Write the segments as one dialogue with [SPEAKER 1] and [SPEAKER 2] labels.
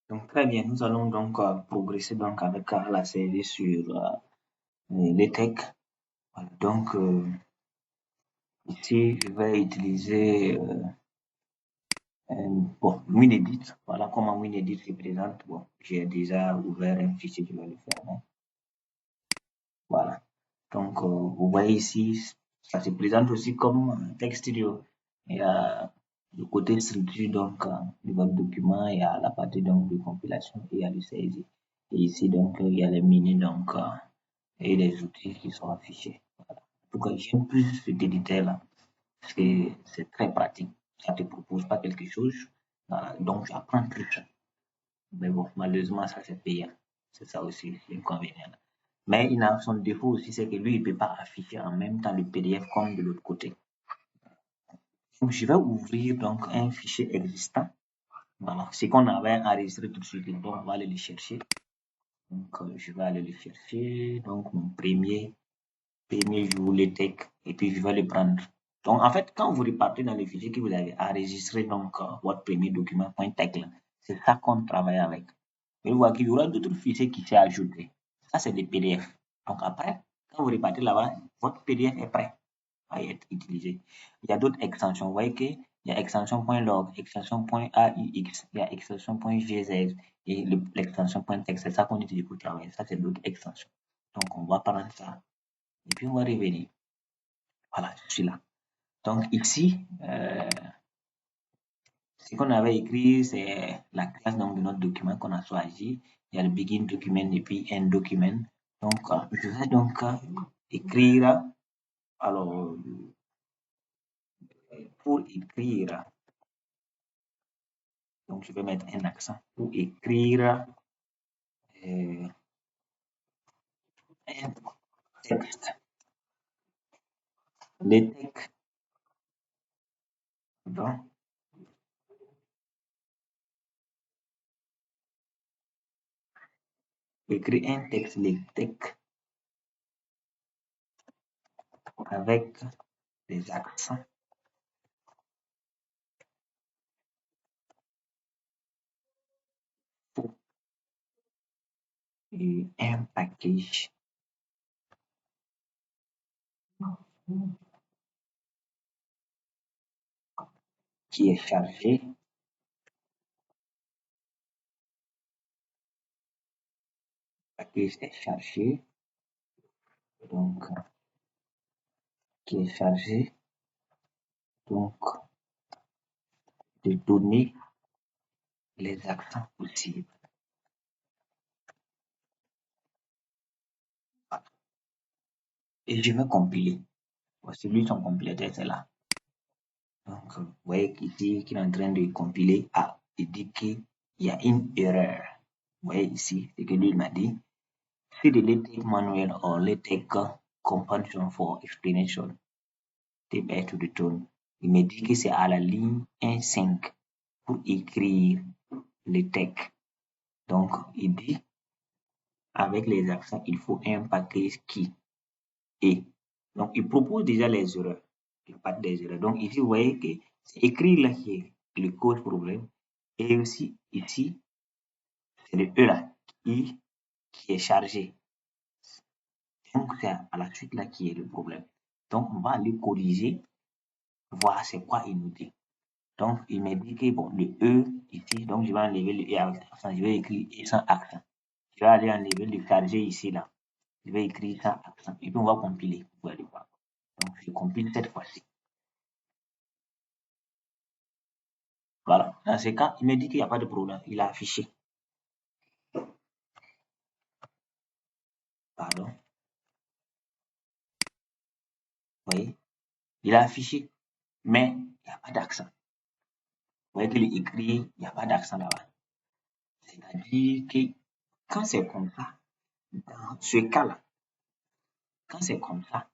[SPEAKER 1] Donc, très bien, nous allons donc progresser donc avec la série sur les techs. Voilà, donc, ici, je vais utiliser bon, WinEdit. Voilà comment WinEdit se présente. Bon, j'ai déjà ouvert un fichier, je vais le fermer. Voilà. Donc, vous voyez ici, ça se présente aussi comme un Text Studio. Il y a le côté structure donc de votre document, il y a la partie donc de compilation et il y a le saisie. Et ici donc il y a les menus donc et les outils qui sont affichés. Voilà. En tout cas, j'aime plus cet éditeur-là parce que c'est très pratique. Ça te propose pas quelque chose, donc j'apprends plus. Mais bon, malheureusement, ça c'est payant. C'est ça aussi l'inconvénient. Mais il a son défaut aussi, c'est que lui, il ne peut pas afficher en même temps le PDF comme de l'autre côté. Donc, je vais ouvrir donc un fichier existant. Voilà, ce qu'on avait enregistré tout de suite. Donc, on va aller le chercher. Donc, je vais aller le chercher. Donc, mon premier jour, le texte, et puis je vais le prendre. Donc, en fait, quand vous repartez dans le fichier que vous avez enregistré, donc, votre premier document, .text, c'est ça qu'on travaille avec. Mais vous voyez qu'il y aura d'autres fichiers qui s'est ajouté. Ça, c'est des PDF. Donc, après, quand vous repartez là-bas, votre PDF est prêt à être utilisé. Il y a d'autres extensions. Vous voyez qu'il y a extension.log, extension.AIX, il y a extension.gz et l'extension .text. C'est ça qu'on utilise pour travailler. Ça, c'est d'autres extensions. Donc, on va prendre ça et puis on va revenir. Voilà, je suis là. Donc, ici, ce qu'on avait écrit, c'est la classe donc, de notre document qu'on a choisi. Il y a le begin document et puis end document. Donc, je vais donc écrire, alors, pour écrire, donc je vais mettre un accent pour écrire un texte. Les textes, donc, écrire un texte, les textes avec des accents et un package qui est chargé. Package est chargé, donc, qui est chargé, donc, de donner les accents possibles. Et je vais compiler. Voici lui son compilateur, c'est là. Donc, vous voyez qu'ici, qu'il est en train de compiler. Ah, il dit qu'il y a une erreur. Vous voyez ici, c'est que lui il m'a dit, see the LaTeX manual or LaTeX companion for explanation. Type A to the tone. Il me dit que c'est à la ligne 1.5 pour écrire les textes. Donc, il dit, avec les accents, il faut un package qui est. Donc, il propose déjà les erreurs. Il parle des erreurs. Donc, ici, vous voyez que c'est écrit là qui le cause problème. Et aussi, ici, c'est le E là qui est chargé. Donc, c'est à la suite là qui est le problème. Donc, on va aller corriger, voir c'est quoi il nous dit. Donc, il m'a dit que bon, le E ici, donc je vais enlever le E avec accent, je vais écrire E sans accent. Je vais aller enlever le chargé ici là. Je vais écrire sans accent. Et puis, on va compiler. Vous allez voir. Donc, je compile cette fois-ci. Voilà. Dans ce cas, il me dit qu'il n'y a pas de problème. Il a affiché. Pardon. Vous voyez? Il a affiché. Mais il n'y a pas d'accent. Vous voyez qu'il est écrit, il n'y a pas d'accent là-bas. C'est-à-dire que quand c'est comme ça, dans ce cas-là, quand c'est comme ça,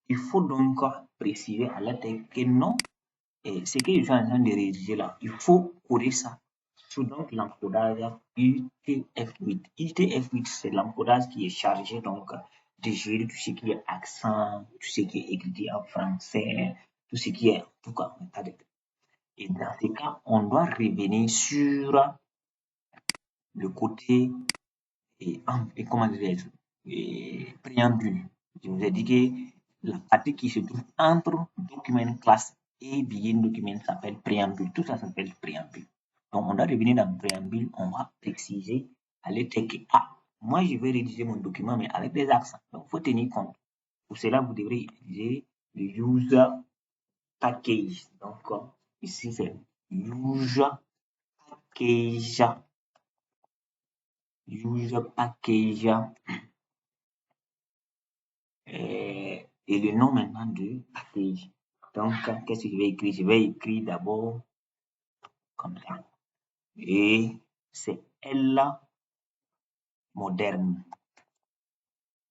[SPEAKER 1] il faut donc préciser à l'intérieur que non, et ce que je suis en train de rédiger là, il faut coder ça sous donc l'encodage UTF-8. UTF-8, c'est l'encodage qui est chargé donc de gérer tout ce qui est accent, tout ce qui est écrit en français, tout ce qui est en tout cas en. Et dans ce cas, on doit revenir sur le côté comment dirais-je, préambule. Je vous ai dit que la partie qui se trouve entre document classe et begin document s'appelle préambule. Tout ça s'appelle préambule. Donc, on doit revenir dans le préambule, on va préciser, aller checker. Ah, moi, je vais rédiger mon document, mais avec des accents. Donc, il faut tenir compte. Pour cela, vous devrez utiliser le user package. Donc, ici, c'est user package. User package. Et le nom maintenant de package. Donc, qu'est-ce que je vais écrire? Je vais écrire d'abord comme ça. Et c'est L moderne.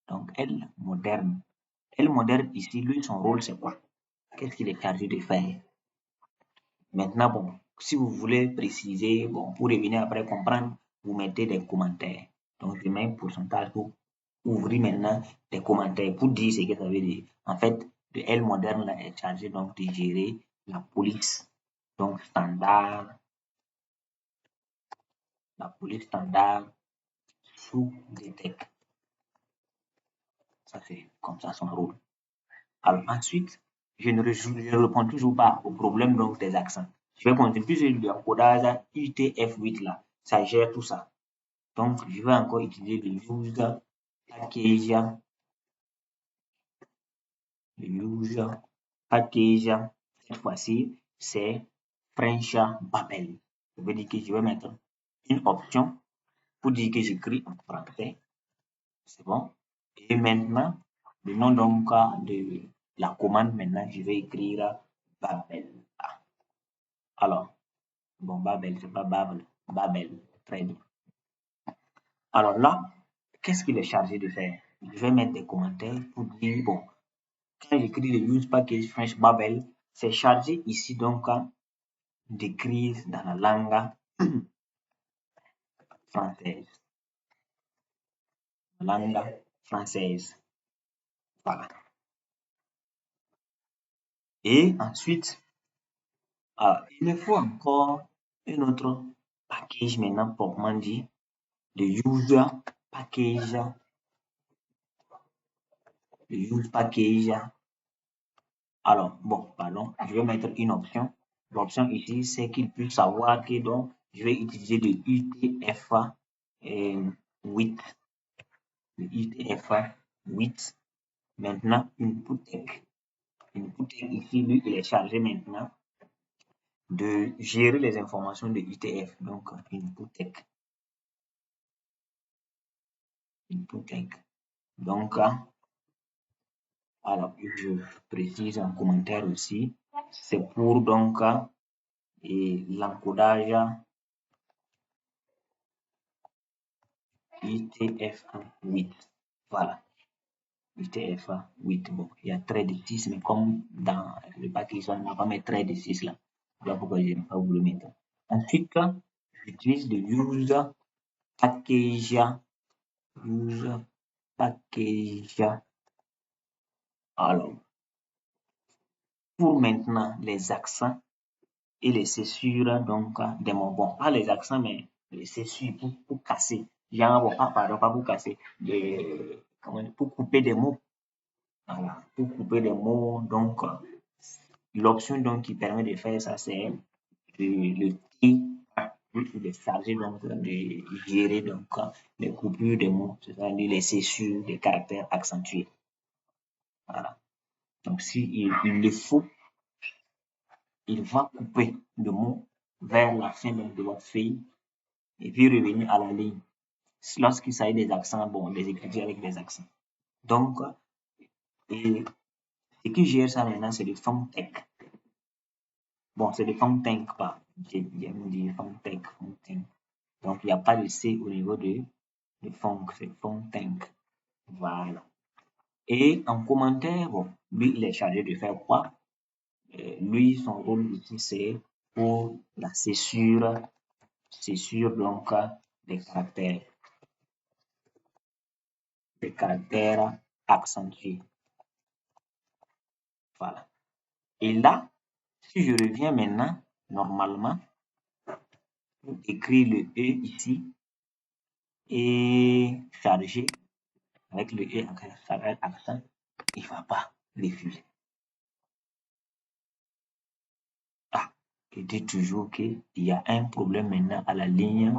[SPEAKER 1] Donc, L moderne. L moderne, ici, lui, son rôle, c'est quoi? Qu'est-ce qu'il est chargé de faire? Maintenant, bon, si vous voulez préciser, bon, pour revenir après comprendre, vous mettez des commentaires. Donc, je mets un pourcentage pour ouvrir maintenant des commentaires pour dire ce que ça veut dire. En fait, le L moderne là, est chargé donc de gérer la police. Donc, standard, la police standard sous DTEC. Ça, c'est comme ça son rôle. Alors, ensuite, je ne réponds toujours pas au problème donc des accents. Je vais continuer puisque le codage UTF-8 là, ça gère tout ça. Donc, je vais encore utiliser le user package. Le user package, cette fois-ci, c'est French Babel. Ça veut dire que je vais mettre une option pour dire que j'écris en français. C'est bon. Et maintenant, le nom donc de la commande, maintenant, je vais écrire Babel. Alors, bon, Babel, c'est pas Babel, Babel. Très bien. Alors là, qu'est-ce qu'il est chargé de faire? Je vais mettre des commentaires pour dire, bon, quand j'écris le use package French Babel, c'est chargé ici donc d'écrire dans la langue française. Langue française. Voilà. Et ensuite, il me faut encore un autre package maintenant proprement dit, le user package. Le use package. Alors, bon, pardon, je vais mettre une option. L'option ici, c'est qu'il puisse savoir que donc, je vais utiliser le UTF-8. Le UTF-8. Maintenant, input tech. Input tech ici, lui, il est chargé maintenant de gérer les informations de UTF. Donc, input tech. Input tech. Donc, alors, je précise en commentaire aussi, c'est pour donc l'encodage UTF-8. Voilà. UTF-8. Bon, il y a trait de 6, mais comme dans le package, on n'a pas mis trait de 6 là. Voilà pourquoi je n'ai pas voulu mettre. Ensuite, j'utilise le user package. User package. Alors, pour maintenant les accents et les césures, donc des mots. Bon, pas les accents, mais les césures pour casser. Genre, bon, pardon, pas pour casser, pour couper des mots. Voilà, pour couper des mots. Donc, l'option donc qui permet de faire ça, c'est le T. Il est chargé donc de gérer donc les coupures des mots, c'est-à-dire les césures des caractères accentués. Voilà. Donc, si il le faut, il va couper le mot vers la fin de votre feuille et puis revenir à la ligne. Lorsqu'il s'agit des accents, bon, des écritures avec des accents. Donc, et ce qui gère ça maintenant, c'est le FontTech. Bon, c'est le FontTech, pas. J'aime dire FontTech, FontTech. Donc, il n'y a pas de C au niveau de font, c'est FontTech. Voilà. Et en commentaire, bon, lui, il est chargé de faire quoi? Lui, son rôle ici, c'est pour la césure donc des caractères accentués. Voilà. Et là, si je reviens maintenant, normalement, pour écrire le E ici, et chargé avec le E avec accent, il ne va pas refuser. Ah, il dit toujours qu'il y a un problème maintenant à la ligne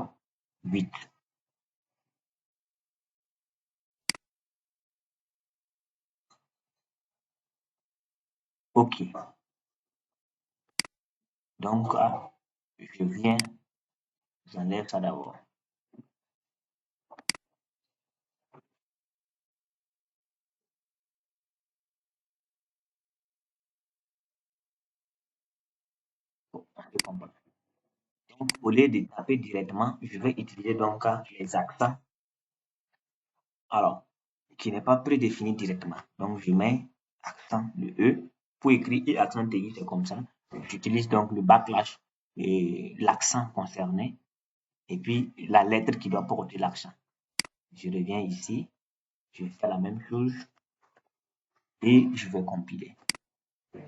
[SPEAKER 1] 8. Ok, donc je viens, j'enlève ça d'abord. Bon, je comprends. Donc, au lieu de taper directement, je vais utiliser donc les accents. Alors, qui n'est pas prédéfini directement. Donc, je mets accent de E pour écrire et accent TI, c'est comme ça. J'utilise donc le backlash et l'accent concerné et puis la lettre qui doit porter l'accent. Je reviens ici, je fais la même chose et je vais compiler.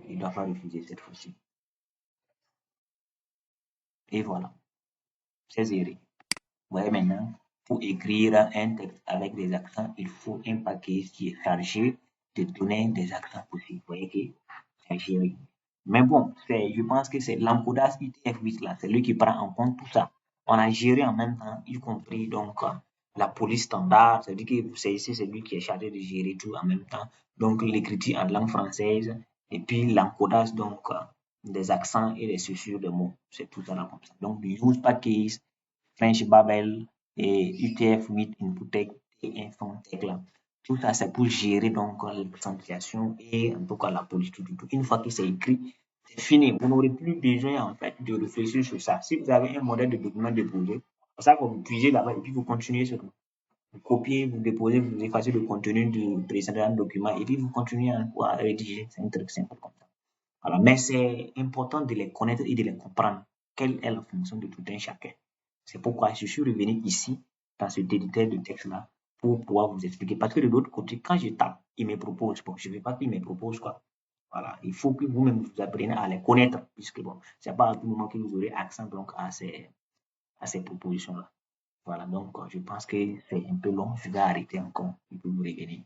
[SPEAKER 1] Il ne doit pas refuser cette fois-ci. Et voilà, c'est zéré. Vous voyez maintenant, pour écrire un texte avec des accents, il faut un paquet qui est chargé de donner des accents possibles. Vous voyez que c'est géré. Mais bon, je pense que c'est l'encodage UTF-8 là, c'est lui qui prend en compte tout ça. On a géré en même temps, y compris donc la police standard, c'est-à-dire que c'est lui qui est chargé de gérer tout en même temps. Donc l'écriture en langue française et puis l'encodage donc des accents et des structures de mots. C'est tout ça là comme ça. Donc le use package, French Babel et UTF-8 Inputec et Infotech là. Tout ça, c'est pour gérer donc l'accentuation et en tout cas la police. Une fois que c'est écrit, c'est fini. Vous n'aurez plus besoin en fait de réfléchir sur ça. Si vous avez un modèle de document déposé, c'est ça que vous puisez là-bas et puis vous continuez sur vous copiez, vous déposez, vous effacez le contenu du précédent document et puis vous continuez à rédiger. C'est un truc simple comme ça. Voilà. Mais c'est important de les connaître et de les comprendre. Quelle est la fonction de tout un chacun. C'est pourquoi je suis revenu ici, dans ce éditeur de texte-là, pour pouvoir vous expliquer. Parce que de l'autre côté, quand je tape, il me propose. Bon, je ne veux pas qu'il me propose quoi. Voilà. Il faut que vous-même vous appreniez à les connaître, puisque bon, c'est pas à tout moment que vous aurez accès donc à ces propositions-là. Voilà. Donc, je pense que c'est un peu long. Je vais arrêter encore et puis vous revenir.